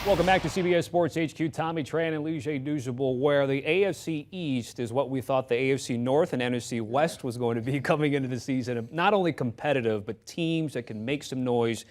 Welcome back to CBS Sports HQ. Tommy Tran and Douzable, where the AFC East is what we thought the AFC North and NFC West was going to be coming into the season. Not only competitive, but teams that can make some noise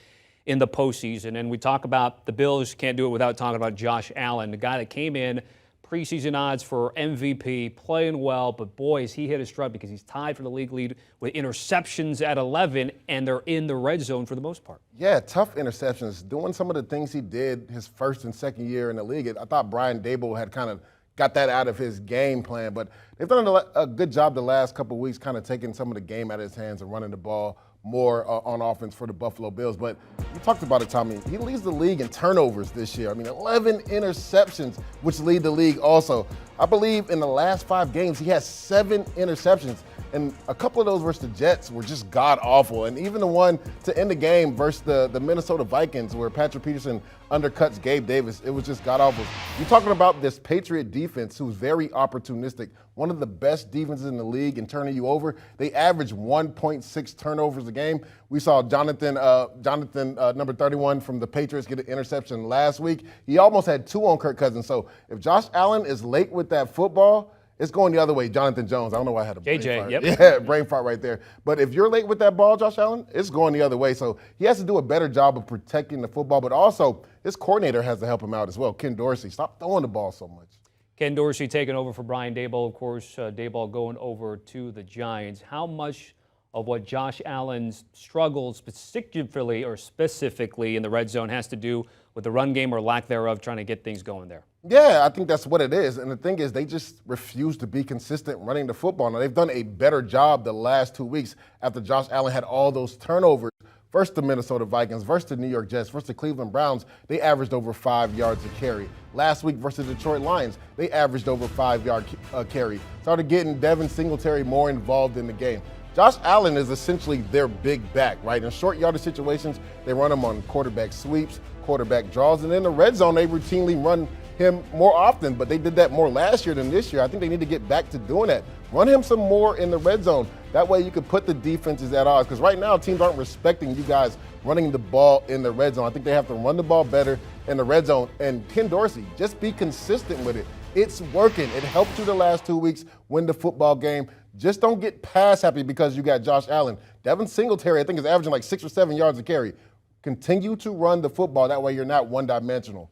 in the postseason. And we talk about the Bills, can't do it without talking about Josh Allen, the guy that came in preseason odds for MVP, playing well, but boy, has he hit a strut because he's tied for the league lead with interceptions at 11, and they're in the red zone for the most part. Yeah, tough interceptions. Doing some of the things he did his first and second year in the league, I thought Brian Daboll had kind of got that out of his game plan, but they've done a good job the last couple of weeks kind of taking some of the game out of his hands and running the ball more on offense for the Buffalo Bills. But you talked about it, Tommy. He leads the league in turnovers this year. I mean, 11 interceptions, which lead the league also. I believe in the last 5 games, he has 7 interceptions. And a couple of those versus the Jets were just god-awful. And even the one to end the game versus the Minnesota Vikings where Patrick Peterson undercuts Gabe Davis, it was just god-awful. You're talking about this Patriot defense who's very opportunistic, one of the best defenses in the league in turning you over. They average 1.6 turnovers a game. We saw Jonathan, number 31 from the Patriots, get an interception last week. He almost had 2 on Kirk Cousins. So if Josh Allen is late with that football, it's going the other way. Jonathan Jones. I don't know why I had a brain fart. Yep. Yeah, brain fart right there. But if you're late with that ball, Josh Allen, it's going the other way. So he has to do a better job of protecting the football, but also his coordinator has to help him out as well. Ken Dorsey, stop throwing the ball so much. Ken Dorsey taking over for Brian Daboll. Of course, Daboll going over to the Giants. How much of what Josh Allen's struggles specifically in the red zone has to do with the run game or lack thereof trying to get things going there? Yeah, I think that's what it is. And the thing is, they just refuse to be consistent running the football. Now, they've done a better job the last 2 weeks after Josh Allen had all those turnovers. Versus the Minnesota Vikings, versus the New York Jets, versus the Cleveland Browns, they averaged over 5 yards a carry. Last week versus the Detroit Lions, they averaged over 5 yards carry. Started getting Devin Singletary more involved in the game. Josh Allen is essentially their big back, right? In short yardage situations, they run him on quarterback sweeps, quarterback draws, and in the red zone, they routinely run him more often, but they did that more last year than this year. I think they need to get back to doing that. Run him some more in the red zone. That way you can put the defenses at odds, because right now teams aren't respecting you guys running the ball in the red zone. I think they have to run the ball better in the red zone. And Ken Dorsey, just be consistent with it. It's working. It helped you the last 2 weeks win the football game. Just don't get pass happy because you got Josh Allen. Devin Singletary, I think, is averaging like 6 or 7 yards a carry. Continue to run the football. That way you're not one-dimensional.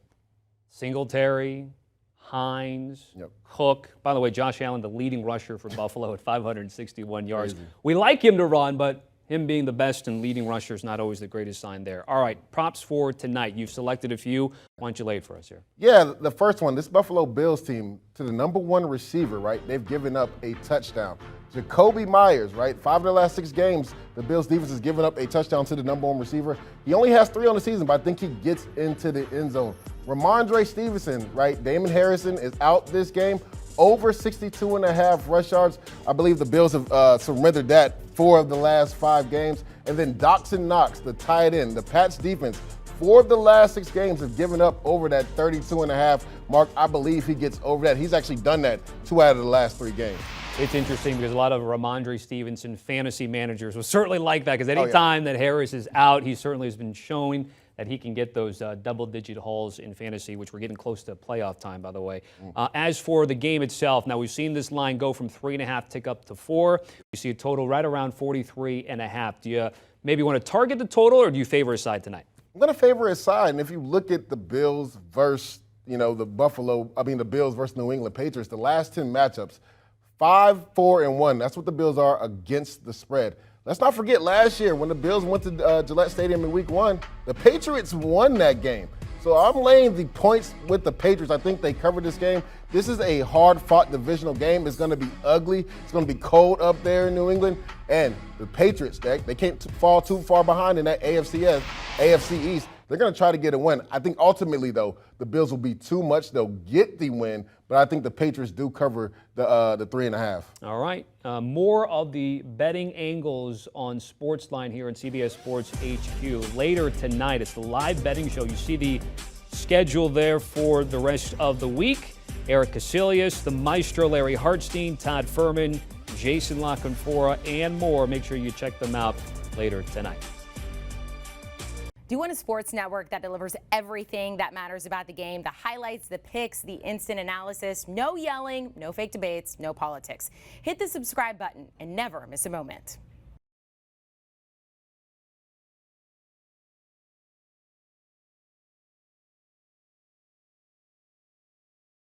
Singletary, Hines, Cook. By the way, Josh Allen, the leading rusher for Buffalo at 561 yards. Crazy. We like him to run, but him being the best and leading rusher is not always the greatest sign there. All right, props for tonight. You've selected a few. Why don't you lay it for us here? Yeah, the first one, this Buffalo Bills team, to the number 1 receiver, right, they've given up a touchdown. Jacoby Myers, right, 5 of the last 6 games, the Bills defense has given up a touchdown to the number 1 receiver. He only has 3 on the season, but I think he gets into the end zone. Ramondre Stevenson, right, Damon Harrison is out this game. Over 62.5 rush yards. I believe the Bills have surrendered that 4 of the last 5 games. And then Dawson Knox, the tight end, the Pats defense, 4 of the last 6 games have given up over that 32.5 mark. I believe he gets over that. He's actually done that 2 out of the last 3 games. It's interesting because a lot of Ramondre Stevenson fantasy managers will certainly like that, because any time that Harris is out, he certainly has been showing that he can get those double-digit hauls in fantasy, which we're getting close to playoff time, by the way. As for the game itself, now we've seen this line go from 3.5 tick up to 4. We see a total right around 43.5. Do you maybe want to target the total, or do you favor a side tonight? I'm going to favor a side. And if you look at the Bills versus, the Bills versus New England Patriots, the last 10 matchups, 5-4-1. That's what the Bills are against the spread. Let's not forget last year when the Bills went to Gillette Stadium in Week 1, the Patriots won that game. So I'm laying the points with the Patriots. I think they covered this game. This is a hard-fought divisional game. It's going to be ugly. It's going to be cold up there in New England. And the Patriots, they can't fall too far behind in that AFC East. They're going to try to get a win. I think ultimately, though, the Bills will be too much. They'll get the win, but I think the Patriots do cover the 3.5. All right. More of the betting angles on Sportsline here on CBS Sports HQ. Later tonight, it's the live betting show. You see the schedule there for the rest of the week. Eric Casillas, the Maestro, Larry Hartstein, Todd Furman, Jason LaConfora, and more. Make sure you check them out later tonight. Do you want a sports network that delivers everything that matters about the game? The highlights, the picks, the instant analysis, no yelling, no fake debates, no politics. Hit the subscribe button and never miss a moment.